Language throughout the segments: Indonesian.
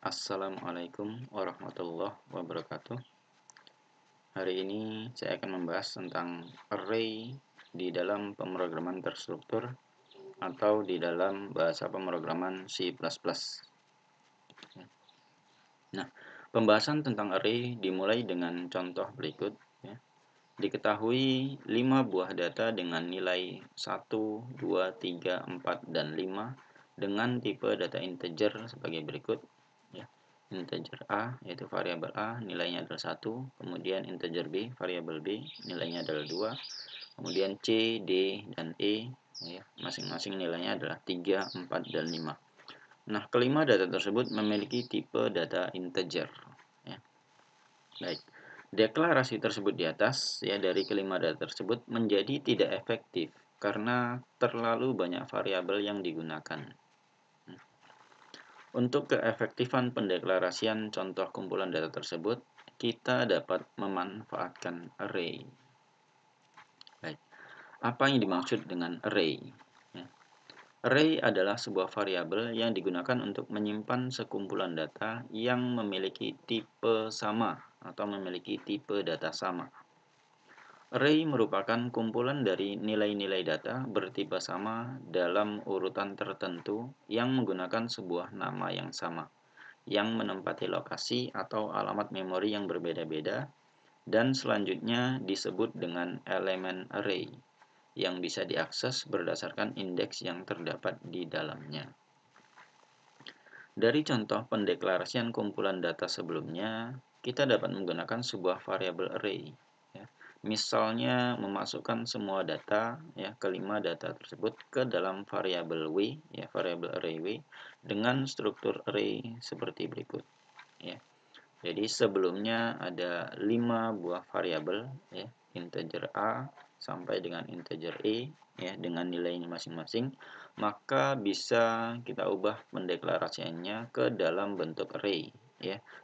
Assalamualaikum warahmatullahi wabarakatuh. Hari ini saya akan membahas tentang array di dalam pemrograman terstruktur atau di dalam bahasa pemrograman C++. Nah, pembahasan tentang array dimulai dengan contoh berikut. Diketahui 5 buah data dengan nilai 1, 2, 3, 4, dan 5 dengan tipe data integer sebagai berikut. Integer A yaitu variabel A nilainya adalah 1, kemudian integer B variabel B nilainya adalah 2, kemudian C, D, dan E masing-masing nilainya adalah 3, 4, dan 5. Nah, kelima data tersebut memiliki tipe data integer. Baik. Deklarasi tersebut di atas dari kelima data tersebut menjadi tidak efektif karena terlalu banyak variabel yang digunakan. Untuk keefektifan pendeklarasian contoh kumpulan data tersebut, kita dapat memanfaatkan array. Baik. Apa yang dimaksud dengan array? Array adalah sebuah variabel yang digunakan untuk menyimpan sekumpulan data yang memiliki tipe sama atau memiliki tipe data sama. Array merupakan kumpulan dari nilai-nilai data bertipe sama dalam urutan tertentu yang menggunakan sebuah nama yang sama, yang menempati lokasi atau alamat memori yang berbeda-beda, dan selanjutnya disebut dengan elemen array, yang bisa diakses berdasarkan indeks yang terdapat di dalamnya. Dari contoh pendeklarasian kumpulan data sebelumnya, kita dapat menggunakan sebuah variabel array. Misalnya memasukkan semua data, kelima data tersebut ke dalam variabel w, variabel array w, dengan struktur array seperti berikut. Jadi sebelumnya ada 5 buah variabel, integer a sampai dengan integer e, dengan nilainya masing-masing, maka bisa kita ubah pendeklarasiannya ke dalam bentuk array,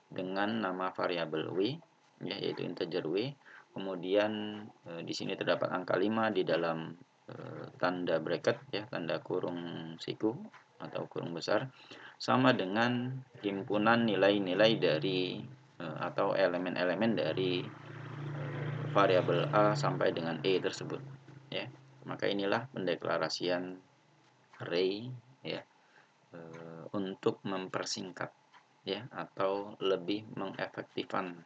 dengan nama variabel w, yaitu integer w. Kemudian di sini terdapat angka 5 di dalam tanda bracket, tanda kurung siku atau kurung besar, sama dengan himpunan nilai-nilai dari atau elemen-elemen dari variabel a sampai dengan e tersebut. Maka inilah pendeklarasian array untuk mempersingkat atau lebih mengefektifkan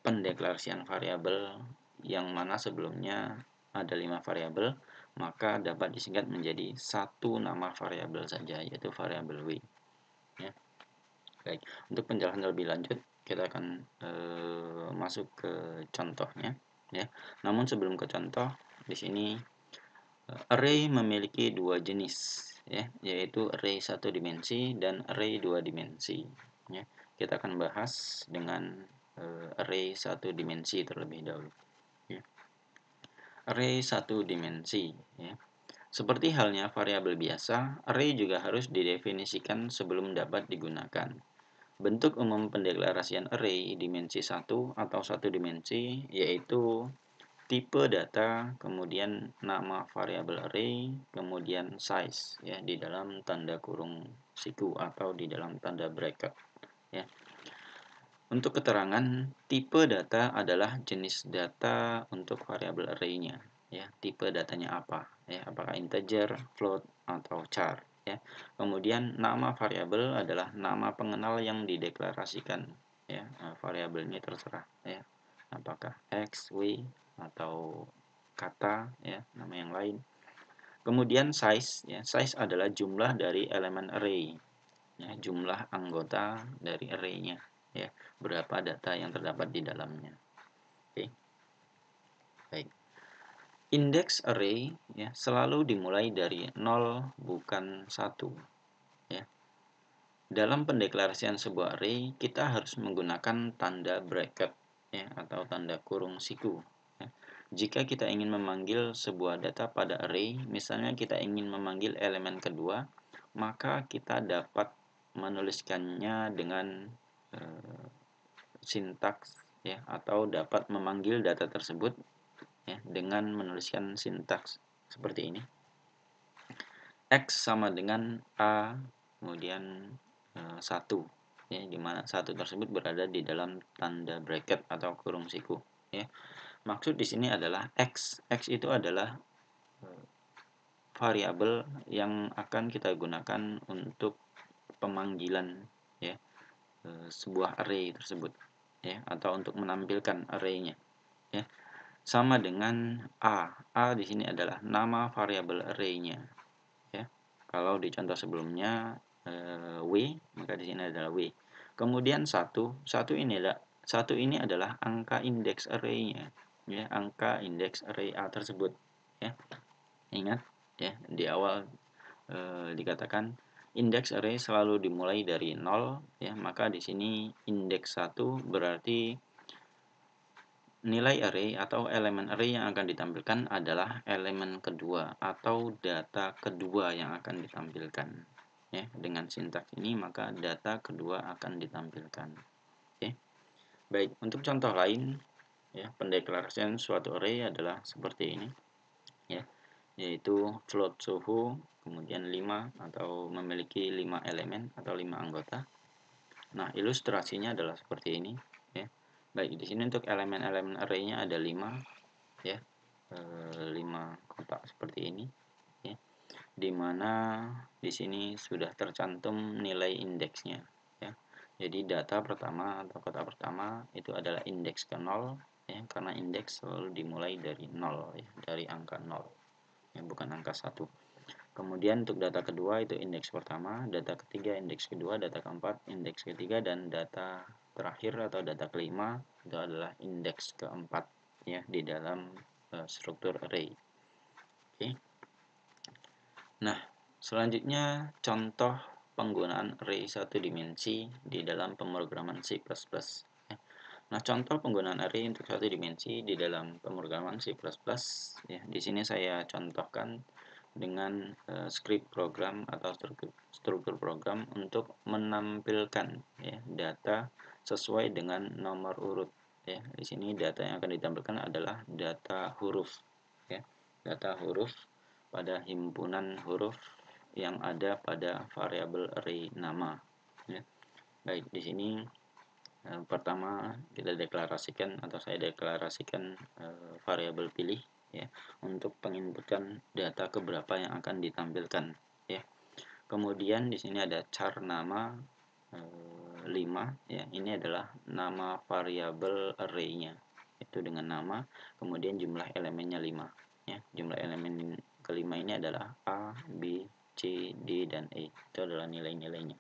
pendeklarasian variabel yang mana sebelumnya ada 5 variabel, maka dapat disingkat menjadi satu nama variabel saja, yaitu variabel w. Baik, untuk penjelasan lebih lanjut kita akan masuk ke contohnya. Namun sebelum ke contoh, di sini array memiliki dua jenis, yaitu array 1 dimensi dan array 2 dimensi. Kita akan bahas dengan array 1 dimensi terlebih dahulu. Array 1 dimensi. Seperti halnya variabel biasa, array juga harus didefinisikan sebelum dapat digunakan. Bentuk umum pendeklarasian array dimensi 1 atau 1 dimensi yaitu tipe data, kemudian nama variabel array, kemudian size di dalam tanda kurung siku atau di dalam tanda bracket. Untuk keterangan, tipe data adalah jenis data untuk variabel array-nya. Tipe datanya apa? Apakah integer, float, atau char? Kemudian nama variabel adalah nama pengenal yang dideklarasikan. Variabel ini terserah. Apakah x, y, atau kata, nama yang lain. Kemudian size. Size adalah jumlah dari elemen array. Jumlah anggota dari array-nya. Berapa data yang terdapat di dalamnya. Baik. Indeks array selalu dimulai dari 0 bukan 1. Dalam pendeklarasian sebuah array, kita harus menggunakan tanda bracket atau tanda kurung siku. Jika kita ingin memanggil sebuah data pada array, misalnya kita ingin memanggil elemen kedua, maka kita dapat menuliskannya dengan sintaks atau dapat memanggil data tersebut dengan menuliskan sintaks seperti ini. X sama dengan A kemudian 1, ya, di mana 1 tersebut berada di dalam tanda bracket atau kurung siku, ya. Maksud di sini adalah X itu adalah variabel yang akan kita gunakan untuk pemanggilan, ya, sebuah array tersebut, ya, atau untuk menampilkan array-nya, ya. Sama dengan A di sini adalah nama variabel array-nya, ya. Kalau di contoh sebelumnya W, maka di sini adalah W. Kemudian satu ini adalah angka indeks array-nya, ya, angka indeks array A tersebut, ya. Ingat, ya, di awal dikatakan indeks array selalu dimulai dari 0, ya, maka di sini indeks 1 berarti nilai array atau elemen array yang akan ditampilkan adalah elemen kedua atau data kedua yang akan ditampilkan, ya. Dengan sintaks ini maka data kedua akan ditampilkan. Oke. Baik, untuk contoh lain, ya, pendeklarasian suatu array adalah seperti ini, ya, yaitu float suhu kemudian 5 atau memiliki 5 elemen atau 5 anggota. Nah, ilustrasinya adalah seperti ini, ya. Baik, di sini untuk elemen-elemen array-nya ada 5, ya. 5 kotak seperti ini, ya. Di mana di sini sudah tercantum nilai indeksnya, ya. Jadi data pertama atau kotak pertama itu adalah indeks ke 0, ya, karena indeks selalu dimulai dari 0, ya, dari angka 0. Ya, bukan angka 1. Kemudian untuk data kedua itu indeks pertama, data ketiga indeks kedua, data keempat indeks ketiga, dan data terakhir atau data kelima itu adalah indeks keempat, ya, di dalam struktur array. Oke. Nah, selanjutnya contoh penggunaan array satu dimensi di dalam pemrograman C++. Nah, contoh penggunaan array untuk satu dimensi di dalam pemrograman C++, ya, di sini saya contohkan dengan script program atau struktur program untuk menampilkan, ya, data sesuai dengan nomor urut, ya. Di sini data yang akan ditampilkan adalah data huruf, ya, data huruf pada himpunan huruf yang ada pada variabel array nama, ya. Baik, di sini pertama kita deklarasikan atau saya deklarasikan variabel pilih, ya, untuk penginputan data keberapa yang akan ditampilkan, ya. Kemudian di sini ada char nama 5, ya, ini adalah nama variabel array-nya itu dengan nama, kemudian jumlah elemennya 5, ya. Jumlah elemen kelima ini adalah A, B, C, D, dan E, itu adalah nilai-nilainya.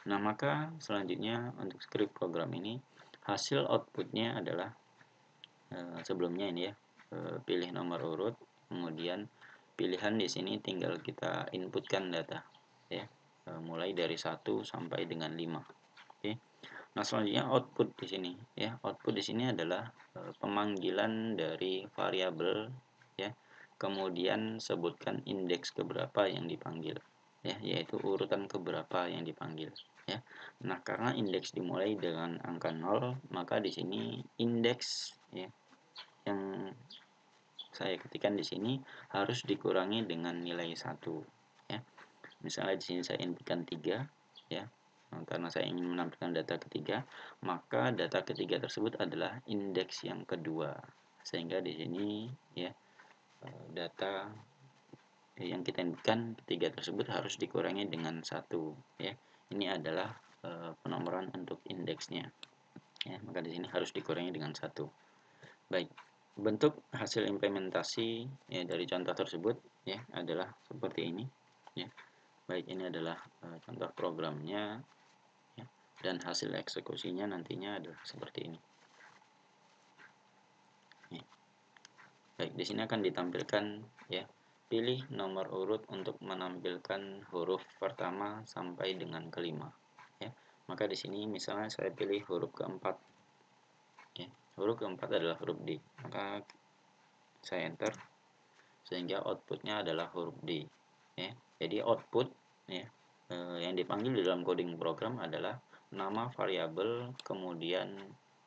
Nah, maka selanjutnya untuk script program ini hasil outputnya adalah sebelumnya ini, ya, pilih nomor urut, kemudian pilihan di sini tinggal kita inputkan data, ya, mulai dari 1 sampai dengan 5. Oke. Nah, selanjutnya output di sini, ya. Output di sini adalah pemanggilan dari variabel, ya. Kemudian sebutkan indeks keberapa yang dipanggil, ya, yaitu urutan keberapa yang dipanggil, ya. Nah, karena indeks dimulai dengan angka 0, maka di sini indeks, ya, yang saya ketikkan di sini harus dikurangi dengan nilai 1, ya. Misalnya di sini saya inputkan 3, ya. Nah, karena saya ingin menampilkan data ketiga, maka data ketiga tersebut adalah indeks yang kedua. Sehingga di sini, ya, data yang kita inputkan ketiga tersebut harus dikurangi dengan 1, ya. Ini adalah penomoran untuk indeksnya, ya. Maka di sini harus dikurangi dengan 1. Baik, bentuk hasil implementasi, ya, dari contoh tersebut, ya, adalah seperti ini, ya. Baik, ini adalah contoh programnya, ya, dan hasil eksekusinya nantinya adalah seperti ini. Ya. Baik, di sini akan ditampilkan, ya, pilih nomor urut untuk menampilkan huruf pertama sampai dengan kelima, ya. Maka di sini misalnya saya pilih huruf keempat, ya. Huruf keempat adalah huruf D, maka saya enter sehingga outputnya adalah huruf D, ya. Jadi output, ya, yang dipanggil di dalam coding program adalah nama variabel kemudian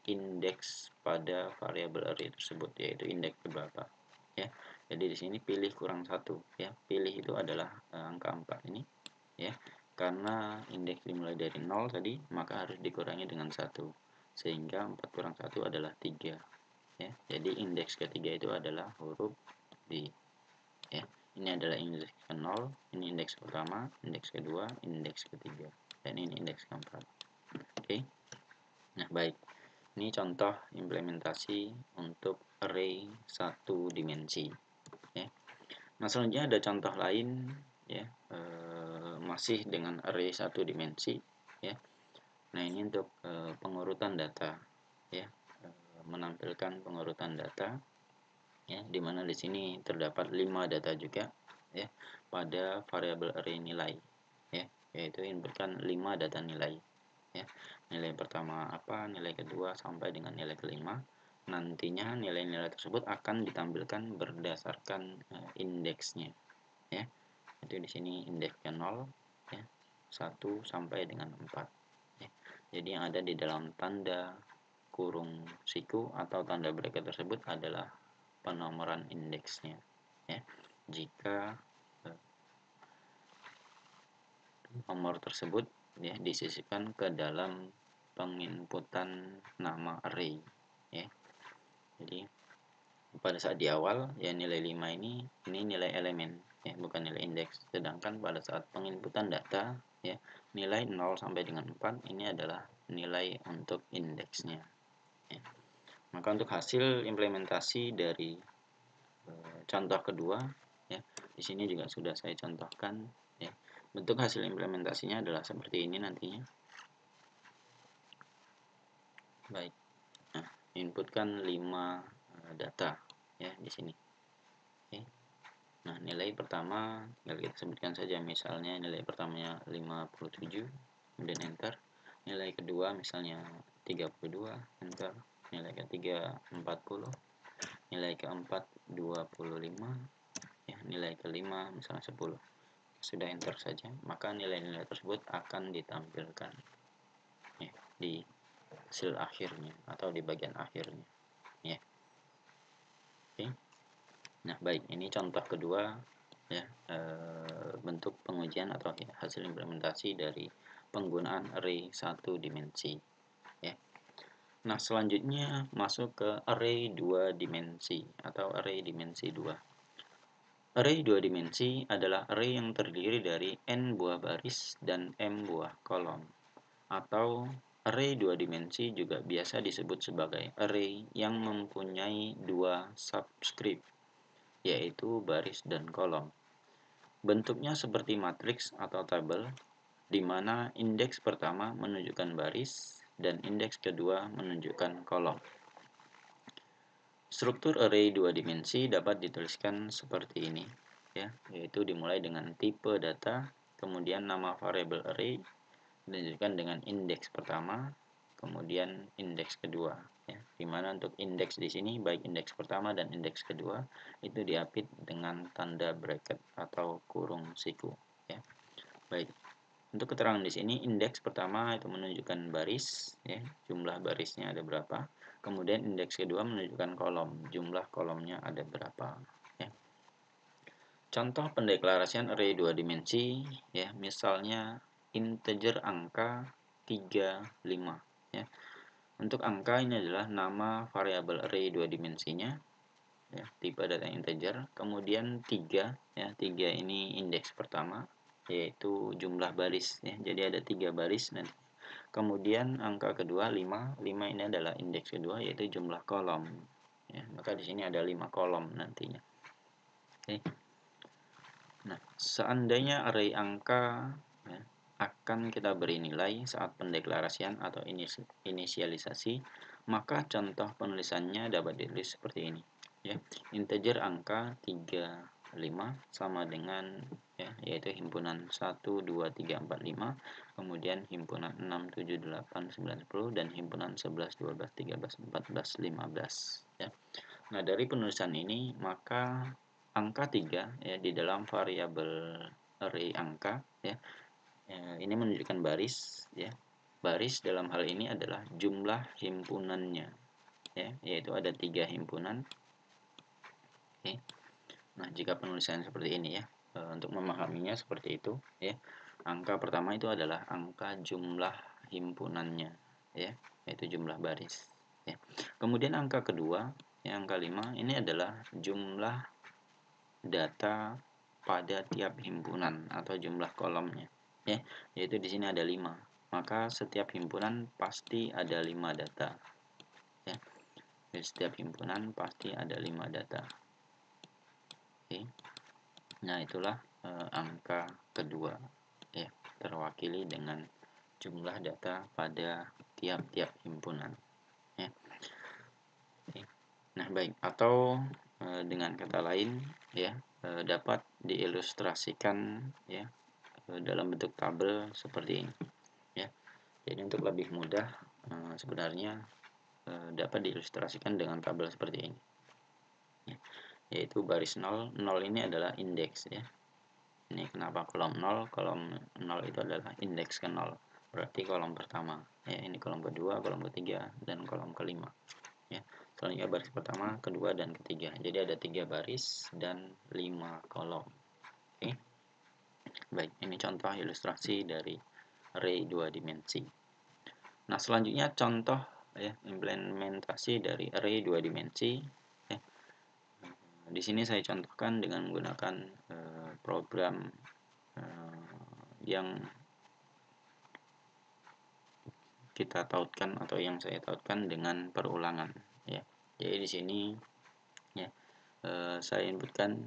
indeks pada variabel array tersebut, yaitu indeks berapa, ya. Jadi di sini pilih kurang 1 ya. Pilih itu adalah angka 4 ini ya. Karena indeks dimulai dari 0 tadi, maka harus dikurangi dengan 1. Sehingga 4 kurang 1 adalah 3 ya. Jadi indeks ketiga itu adalah huruf D ya. Ini adalah indeks ke-0, ini indeks pertama, indeks kedua, indeks ketiga, dan ini indeks keempat. Oke. Nah, baik. Ini contoh implementasi untuk array 1 dimensi ya. Nah, selanjutnya ada contoh lain ya, masih dengan array 1 dimensi ya. Nah, ini untuk pengurutan data ya, menampilkan pengurutan data ya, dimana di sini terdapat 5 data juga ya pada variabel array nilai ya, yaitu inputkan 5 data nilai ya. Nilai pertama apa, nilai kedua sampai dengan nilai kelima. Nantinya nilai-nilai tersebut akan ditampilkan berdasarkan indeksnya ya. Itu di sini indeksnya 0 ya, 1 sampai dengan 4 ya. Jadi yang ada di dalam tanda kurung siku atau tanda bracket tersebut adalah penomoran indeksnya ya. Jika nomor tersebut ya disisipkan ke dalam penginputan nama array ya. Jadi pada saat di awal ya nilai 5 ini nilai elemen ya, bukan nilai indeks. Sedangkan pada saat penginputan data ya, nilai 0 sampai dengan 4 ini adalah nilai untuk indeksnya ya. Maka untuk hasil implementasi dari contoh kedua ya, di sini juga sudah saya contohkan ya. Bentuk hasil implementasinya adalah seperti ini nantinya. Baik. Nah, inputkan 5 data ya di sini. Oke. Nah, nilai pertama tinggal kita sebutkan saja, misalnya nilai pertamanya 57, kemudian enter. Nilai kedua misalnya 32, enter. Nilai ketiga 40, nilai keempat 25 ya, nilai kelima misalnya 10. Sudah enter saja, maka nilai-nilai tersebut akan ditampilkan ya di hasil akhirnya atau di bagian akhirnya ya. Oke. Nah, baik, ini contoh kedua ya, bentuk pengujian atau ya, hasil implementasi dari penggunaan array 1 dimensi ya. Nah, selanjutnya masuk ke array 2 dimensi atau array dimensi 2. Array 2 dimensi adalah array yang terdiri dari n buah baris dan m buah kolom. Atau array 2 dimensi juga biasa disebut sebagai array yang mempunyai 2 subscript, yaitu baris dan kolom. Bentuknya seperti matriks atau tabel, di mana indeks pertama menunjukkan baris dan indeks kedua menunjukkan kolom. Struktur array 2 dimensi dapat dituliskan seperti ini ya, yaitu dimulai dengan tipe data, kemudian nama variabel array ditunjukkan dengan indeks pertama, kemudian indeks kedua ya. Dimana untuk indeks di sini baik indeks pertama dan indeks kedua itu diapit dengan tanda bracket atau kurung siku ya. Baik. Untuk keterangan di sini indeks pertama itu menunjukkan baris ya, jumlah barisnya ada berapa. Kemudian indeks kedua menunjukkan kolom, jumlah kolomnya ada berapa ya. Contoh pendeklarasian array 2 dimensi ya, misalnya integer angka 3, 5 ya. Untuk angka ini adalah nama variabel array 2 dimensinya ya, tipe data integer. Kemudian 3 ya, 3 ini indeks pertama yaitu jumlah baris ya. Jadi ada 3 baris nanti. Kemudian angka kedua 5, 5 ini adalah indeks kedua yaitu jumlah kolom ya. Maka di sini ada 5 kolom nantinya. Oke. Nah, seandainya array angka ya, akan kita beri nilai saat pendeklarasian atau inisialisasi, maka contoh penulisannya dapat ditulis seperti ini ya. Integer angka 3, 5 sama dengan ya, yaitu himpunan 1, 2, 3, 4, 5, kemudian himpunan 6, 7, 8, 9, 10 dan himpunan 11, 12, 13, 14, 15 ya. Nah, dari penulisan ini maka angka 3 ya di dalam variabel array angka ya, ini menunjukkan baris ya. Baris dalam hal ini adalah jumlah himpunannya ya, yaitu ada 3 himpunan. Oke. Nah, jika penulisan seperti ini ya, untuk memahaminya seperti itu ya. Angka pertama itu adalah angka jumlah himpunannya ya, yaitu jumlah baris ya. Kemudian angka kedua, yang angka 5 ini adalah jumlah data pada tiap himpunan atau jumlah kolomnya ya, yaitu di sini ada 5. Maka setiap himpunan pasti ada 5 data ya. Di setiap himpunan pasti ada 5 data. Oke. Nah, itulah angka kedua ya, terwakili dengan jumlah data pada tiap-tiap himpunan ya. Oke. Nah, baik, atau dengan kata lain ya, dapat diilustrasikan ya dalam bentuk tabel seperti ini ya. Jadi untuk lebih mudah sebenarnya dapat diilustrasikan dengan tabel seperti ini ya. Yaitu baris 0, 0 ini adalah indeks ya. Ini kenapa kolom 0? Kolom 0 itu adalah indeks ke 0. Berarti kolom pertama. Ya, ini kolom kedua, kolom ketiga, dan kolom kelima. Ya. Selanjutnya baris pertama, kedua, dan ketiga. Jadi ada 3 baris dan 5 kolom. Oke. Baik, ini contoh ilustrasi dari array 2 dimensi. Nah, selanjutnya contoh ya implementasi dari array 2 dimensi. Ya. Di sini saya contohkan dengan menggunakan program yang kita tautkan atau yang saya tautkan dengan perulangan ya. Jadi di sini ya saya inputkan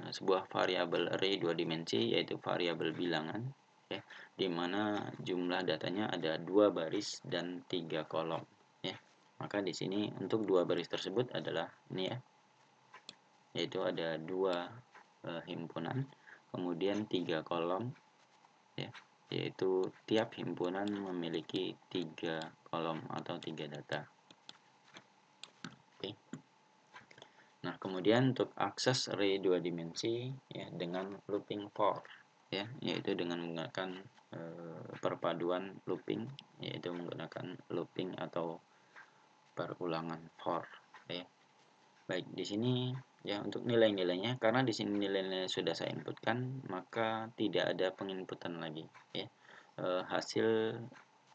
sebuah variabel array 2 dimensi, yaitu variabel bilangan ya, di mana jumlah datanya ada 2 baris dan 3 kolom ya. Maka di sini untuk 2 baris tersebut adalah ini ya, yaitu ada 2 himpunan, kemudian 3 kolom ya, yaitu tiap himpunan memiliki 3 kolom atau 3 data. Oke. Nah, kemudian untuk akses array 2 dimensi ya dengan looping for ya, yaitu dengan menggunakan perpaduan looping, yaitu menggunakan looping atau perulangan for ya. Baik, di sini ya untuk nilai-nilainya, karena di sini nilai-nilai sudah saya inputkan, maka tidak ada penginputan lagi ya. Hasil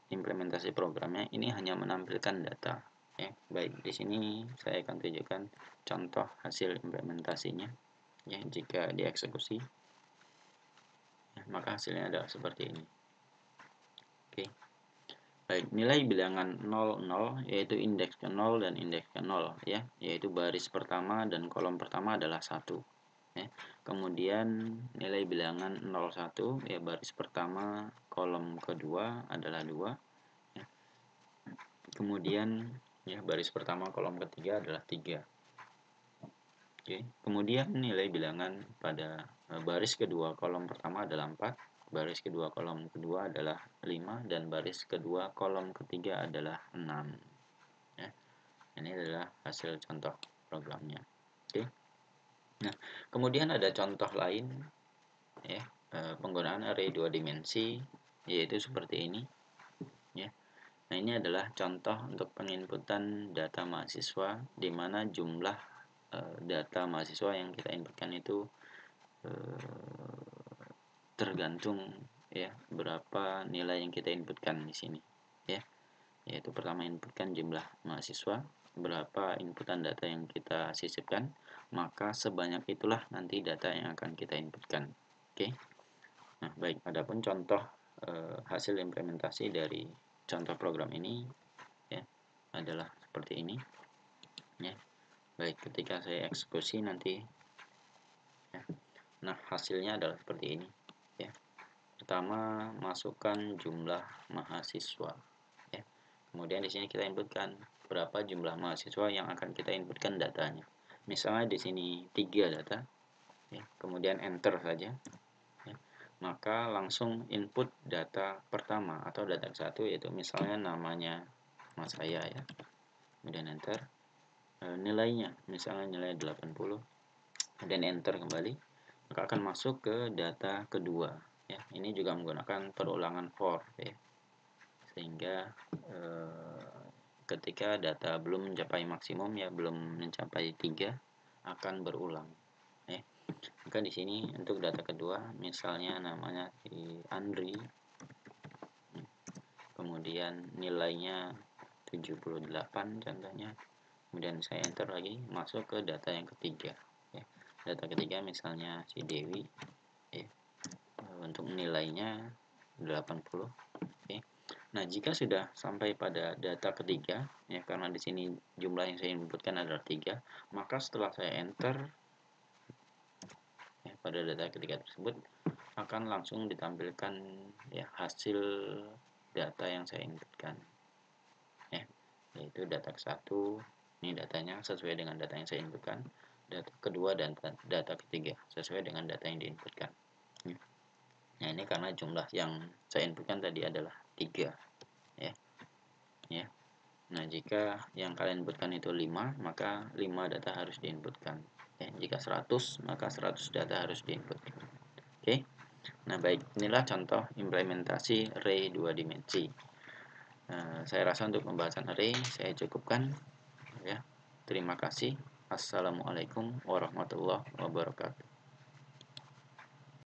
implementasi programnya ini hanya menampilkan data ya. Baik, di sini saya akan tunjukkan contoh hasil implementasinya ya. Jika dieksekusi ya, maka hasilnya adalah seperti ini. Oke. Baik, nilai bilangan 00 yaitu indeks ke 0 dan indeks ke 0 ya, yaitu baris pertama dan kolom pertama adalah 1 ya. Kemudian nilai bilangan 01 ya, baris pertama kolom kedua adalah 2 ya. Kemudian ya, baris pertama kolom ketiga adalah 3. Oke. Kemudian nilai bilangan pada baris kedua kolom pertama adalah 4, baris kedua kolom kedua adalah 5, dan baris kedua kolom ketiga adalah 6 ya. Ini adalah hasil contoh programnya. Oke. Nah, kemudian ada contoh lain ya, penggunaan array 2 dimensi, yaitu seperti ini ya. Nah, ini adalah contoh untuk penginputan data mahasiswa, di mana jumlah data mahasiswa yang kita inputkan itu tergantung ya berapa nilai yang kita inputkan di sini ya. Yaitu pertama inputkan jumlah mahasiswa, berapa inputan data yang kita sisipkan, maka sebanyak itulah nanti data yang akan kita inputkan. Oke. Nah, baik, adapun contoh hasil implementasi dari contoh program ini ya adalah seperti ini ya. Baik, ketika saya eksekusi nanti ya. Nah, hasilnya adalah seperti ini ya. Pertama, masukkan jumlah mahasiswa ya. Kemudian di sini kita inputkan berapa jumlah mahasiswa yang akan kita inputkan datanya. Misalnya di sini 3 data ya. Kemudian enter saja ya. Maka langsung input data pertama atau data satu, yaitu misalnya namanya mas saya ya. Kemudian enter. Nilainya misalnya nilai 80, dan enter kembali, maka akan masuk ke data kedua ya. Ini juga menggunakan perulangan for ya, sehingga ketika data belum mencapai maksimum ya, belum mencapai 3, akan berulang ya. Maka di sini untuk data kedua, misalnya namanya si Andri, kemudian nilainya 78 contohnya, kemudian saya enter lagi, masuk ke data yang ketiga. Ya. Data ketiga misalnya si Dewi, ya. Untuk nilainya 80. Oke. Nah, jika sudah sampai pada data ketiga, ya karena di sini jumlah yang saya inputkan adalah 3, maka setelah saya enter ya, pada data ketiga tersebut akan langsung ditampilkan ya hasil data yang saya inputkan. Ya, yaitu data ke-1, ini datanya sesuai dengan data yang saya inputkan, data kedua dan data ketiga sesuai dengan data yang diinputkan. Ya. Nah, ini karena jumlah yang saya inputkan tadi adalah 3, ya. Ya. Nah, jika yang kalian inputkan itu 5, maka 5 data harus diinputkan. Ya, jika 100, maka 100 data harus diinputkan. Oke. Nah, baik, inilah contoh implementasi array 2 dimensi. Saya rasa untuk pembahasan array saya cukupkan, ya. Terima kasih. Assalamualaikum warahmatullahi wabarakatuh.